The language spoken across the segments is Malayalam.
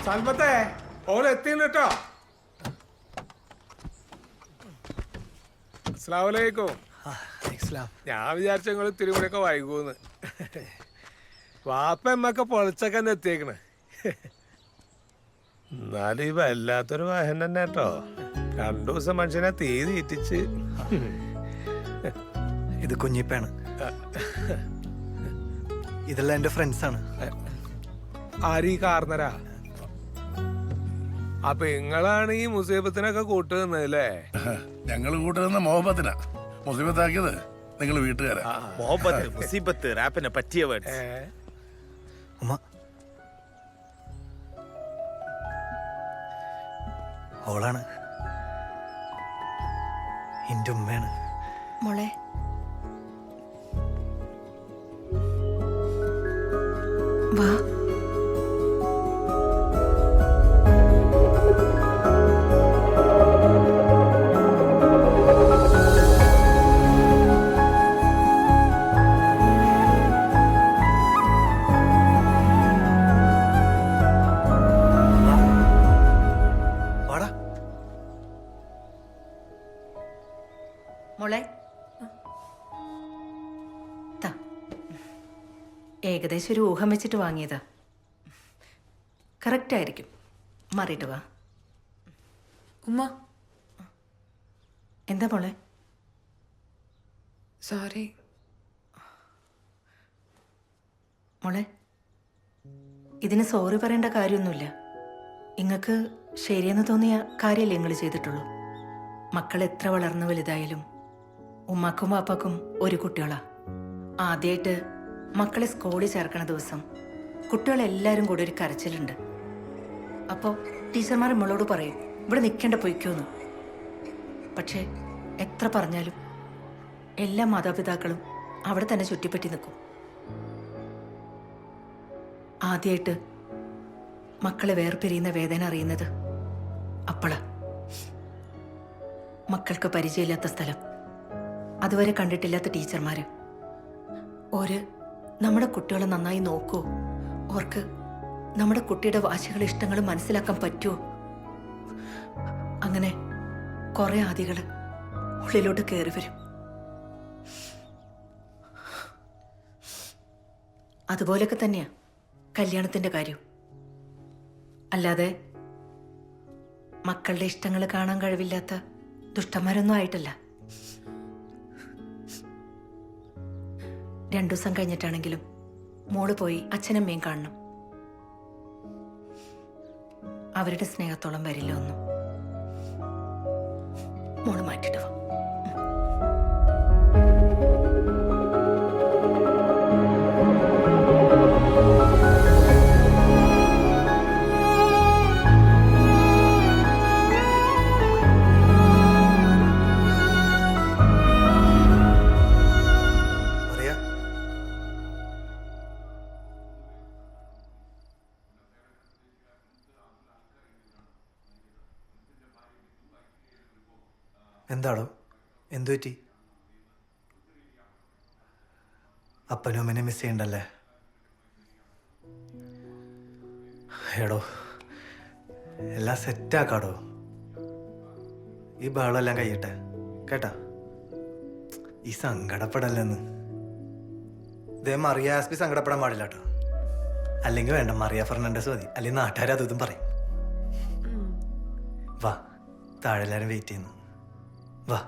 സൽമത്തെ ഓലെത്തിണ്ട് കേട്ടോ. അസ്സലാമലൈക്കും. ഞാൻ വിചാരിച്ച നിങ്ങൾ ഇത്തിരി കൂടെയൊക്കെ വൈകൂന്ന്. വാപ്പ എമ്മൊക്കെ പൊളിച്ചൊക്കെ എത്തിയേക്കണ്. എന്നാലും ഈ വല്ലാത്തൊരു വാഹനം തന്നെ കേട്ടോ. 2 ദിവസം മനുഷ്യനെ തീ തീറ്റിച്ച്. ഇത് കുഞ്ഞിപ്പാണ്. ഇതെല്ലാം എന്റെ ഫ്രണ്ട്സാണ്. ആരീ കാർന്നരാ? അപ്പൊ നിങ്ങളാണ് ഈ മുസീബത്തിനൊക്കെ കൂട്ടുന്നല്ലേ? ഞങ്ങൾ കൂട്ടുന്ന മുഹബത്തിനാ. മുസീബത്താക്കിയത് നിങ്ങൾ വീട്ടുകാരാ. മുഹബത്ത് മുസീബത്ത് റാപ്പിനെ പറ്റിയ വേർഡ്സ്. ഉമ്മ ഓളാണ് എന്റെ ഉമ്മയാണ്. മോളെ വാ. വാടാ മോളെ താ. ഏകദേശം ഒരു ഊഹം വെച്ചിട്ട് വാങ്ങിയതാ. കറക്റ്റ് ആയിരിക്കും. മാറിയിട്ട് വാ. ഉമ്മ എന്താ മോളെ? സോറി. മോളെ ഇതിന് സോറി പറയേണ്ട കാര്യമൊന്നുമില്ല. ഇങ്ങക്ക് ശരിയെന്ന് തോന്നിയ കാര്യമല്ലേ നിങ്ങൾ ചെയ്തിട്ടുള്ളൂ. മക്കൾ എത്ര വളർന്നു വലുതായാലും ഉമ്മാക്കും വാപ്പാക്കും ഒരു കുട്ടികളാ. ആദ്യമായിട്ട് മക്കളെ സ്കൂളിൽ ചേർക്കണ ദിവസം കുട്ടികളെല്ലാവരും കൂടി ഒരു കരച്ചിലുണ്ട്. അപ്പോൾ ടീച്ചർമാർ നമ്മളോട് പറയും ഇവിടെ നിൽക്കേണ്ട പൊയ്ക്കോന്ന്. പക്ഷേ എത്ര പറഞ്ഞാലും എല്ലാ മാതാപിതാക്കളും അവിടെ തന്നെ ചുറ്റിപ്പറ്റി നിൽക്കും. ആദ്യമായിട്ട് മക്കളെ വേർപിരിയുന്ന വേദന അറിയുന്നത് അപ്പളാ. മക്കൾക്ക് പരിചയമില്ലാത്ത സ്ഥലം, അതുവരെ കണ്ടിട്ടില്ലാത്ത ടീച്ചർമാര്, ഓര് നമ്മുടെ കുട്ടികളെ നന്നായി നോക്കൂ, ഓർക്ക് നമ്മുടെ കുട്ടിയുടെ വാശികളും ഇഷ്ടങ്ങളും മനസ്സിലാക്കാൻ പറ്റുമോ? അങ്ങനെ കുറെ ആദികള് ഉള്ളിലോട്ട് കയറി വരും. അതുപോലൊക്കെ തന്നെയാ കല്യാണത്തിന്റെ കാര്യം. അല്ലാതെ മക്കളുടെ ഇഷ്ടങ്ങൾ കാണാൻ കഴിവില്ലാത്ത ദുഷ്ടന്മാരൊന്നും ആയിട്ടല്ല. 2 ദിവസം കഴിഞ്ഞിട്ടാണെങ്കിലും മോള് പോയി അച്ഛനമ്മയും കാണണം. അവരുടെ സ്നേഹത്തോളം വരില്ല ഒന്നും. മോള് മാറ്റിട്ട് വാ. അറിയാ എന്താടോ? എന്തു പറ്റി? അപ്പനും അമ്മനെ മിസ് ചെയ്യണ്ടല്ലേ? എടോ എല്ലാം സെറ്റാക്കാടോ. ഈ ബഹളമെല്ലാം കഴിയട്ടെ കേട്ടാ. ഈ സങ്കടപ്പെടല്ലെന്ന്. ഇതേ മറിയ ആസ്പി സങ്കടപ്പെടാൻ പാടില്ല കേട്ടോ. അല്ലെങ്കിൽ വേണ്ട, മറിയ ഫെർണാണ്ടസ് മതി. അല്ലെങ്കിൽ നാട്ടുകാർ അതും പറയും. വാ, താഴെ എല്ലാവരും വെയിറ്റ് ചെയ്യുന്നു. വാ.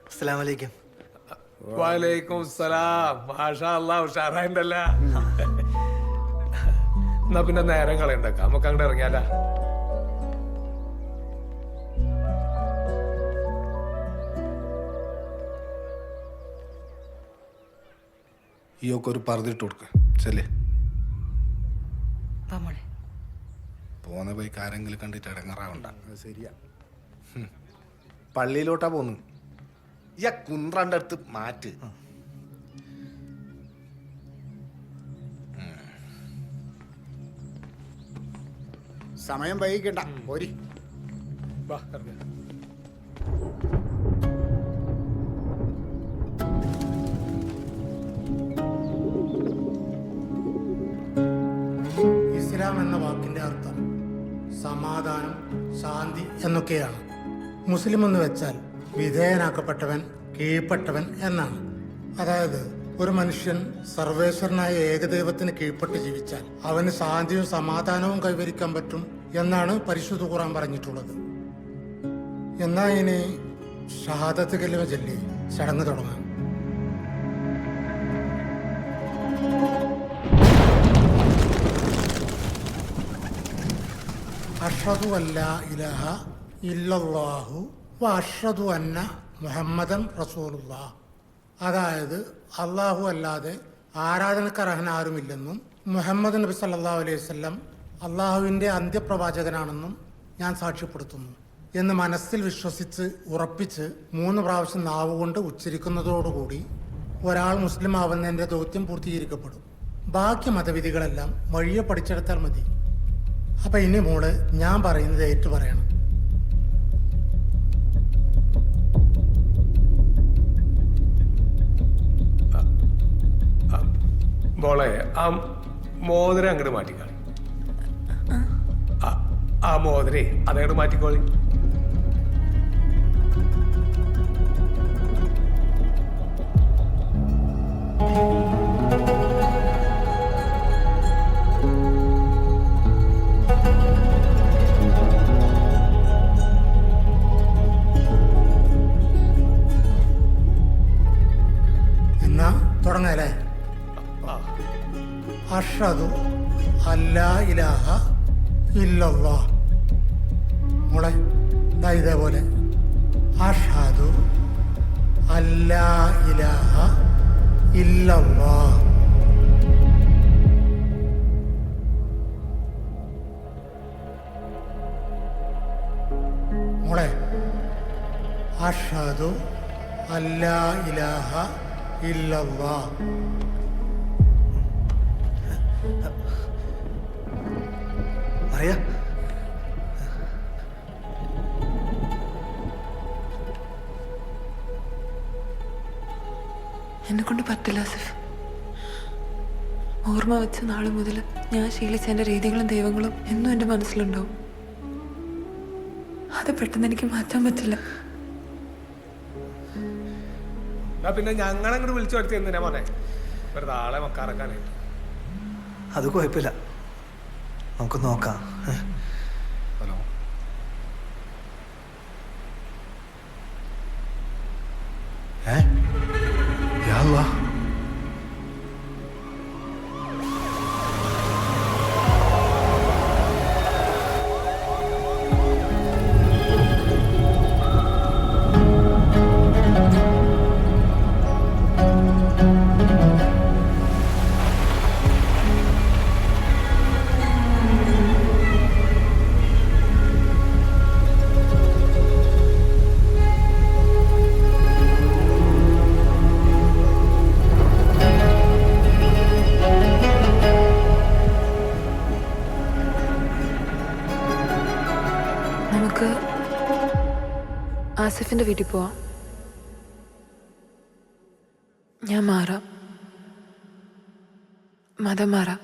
അസ്സലാമലൈക്കും. വലൈക്കും സലാം. മാഷാ അല്ലാഹ്, ഉഷാറായിണ്ടല്ല. എന്നാ പിന്നെ നേരം കളയണ്ടക്ക, നമുക്ക് അങ്ങോട്ട് ഇറങ്ങിയാല. ഈയൊക്കെ ഒരു പറുതിട്ട് കൊടുക്ക ചെല്ലേ. വാ മോളെ. പോന്ന പോയി ആരെങ്കിലും കണ്ടിട്ട് ഇടങ്ങാറാവണ്ട. ശരിയാ. പള്ളിയിലോട്ടാ പോന്നു. ഈ കുന്ത്രാൻ്റെ അടുത്ത് മാറ്റ്. സമയം വൈകിക്കണ്ട പോരി. വാ ഇറങ്ങ്. ഇസ്ലാം എന്ന വാക്കിന്റെ അർത്ഥം സമാധാനം, ശാന്തി എന്നൊക്കെയാണ്. മുസ്ലിം എന്ന് വെച്ചാൽ വിധേയനാക്കപ്പെട്ടവൻ, കീഴ്പ്പെട്ടവൻ എന്നാണ്. അതായത് ഒരു മനുഷ്യൻ സർവേശ്വരനായ ഏകദൈവത്തിന് കീഴ്പ്പെട്ട് ജീവിച്ചാൽ അവന് ശാന്തിയും സമാധാനവും കൈവരിക്കാൻ പറ്റും എന്നാണ് പരിശുദ്ധ ഖുർആൻ പറഞ്ഞിട്ടുള്ളത്. എന്നാ ഇനി ഷഹാദത്ത് കലിമ ചൊല്ലി ചടങ്ങ് തുടങ്ങാം. അഷ്ഹദു അല്ലാ ഇലാഹ ഇല്ലല്ലാഹു വ അഷ്ഹദു അന്ന മുഹമ്മദൻ റസൂലുള്ളാഹ്. അതായത് അള്ളാഹു അല്ലാതെ ആരാധനക്കർഹൻ ആരുമില്ലെന്നും മുഹമ്മദ് നബി സല്ലല്ലാഹു അലൈഹി വസല്ലം അള്ളാഹുവിൻ്റെ അന്ത്യപ്രവാചകനാണെന്നും ഞാൻ സാക്ഷ്യപ്പെടുത്തുന്നു എന്ന് മനസ്സിൽ വിശ്വസിച്ച് ഉറപ്പിച്ച് 3 പ്രാവശ്യം നാവുകൊണ്ട് ഉച്ചരിക്കുന്നതോടുകൂടി ഒരാൾ മുസ്ലിം ആവുന്നതിൻ്റെ ദൗത്യം പൂർത്തീകരിക്കപ്പെടും. ബാക്കി മതവിധികളെല്ലാം വഴിയെ പഠിച്ചെടുത്താൽ മതി. അപ്പം ഇനി മോള് ഞാൻ പറയുന്നത് ഏറ്റു പറയണം. മോളെ ആ മോതിരം അങ്ങോട്ട് മാറ്റിക്കാളി. ആ മോതിരേ അതങ്ങോട്ട് മാറ്റിക്കോളി. എന്നാ തുടങ്ങാല്ലേ? അഷ്ഹദു അല്ലാ ഇലാഹ ഇല്ലല്ലാഹ്. മോളെ ദാ ഇതേപോലെ അഷ്ഹദു അല്ലാ ഇലാഹ ഇല്ലല്ലാഹ്. മോളെ അഷ്ഹദു അല്ലാ ഇലാഹ ഇല്ലല്ലാഹ്. അറിയാ എന്നെ കൊണ്ട് പറ്റില്ല ആസിഫ്. ഓർമ്മ വെച്ച നാൾ മുതൽ ഞാൻ ശീലിച്ച എൻ്റെ രീതികളും ദൈവങ്ങളും എന്നും എൻ്റെ മനസ്സിലുണ്ടാവും. അത് പെട്ടെന്ന് എനിക്ക് മാറ്റാൻ പറ്റില്ല. പിന്നെ ഞങ്ങളങ്ങോട്ട് വിളിച്ചു വരുത്തി എന്തിനാ മോനെ? വെറുതെ ആളെ മക്കാറക്കാനായിട്ട്. അത് കുഴപ്പമില്ല, നമുക്ക് നോക്കാം. ഹലോ. യാ അല്ലാ. നമുക്ക് ആസിഫിന്റെ വീട്ടിൽ പോവാം. ഞാൻ മാറാം, മതം മാറാം.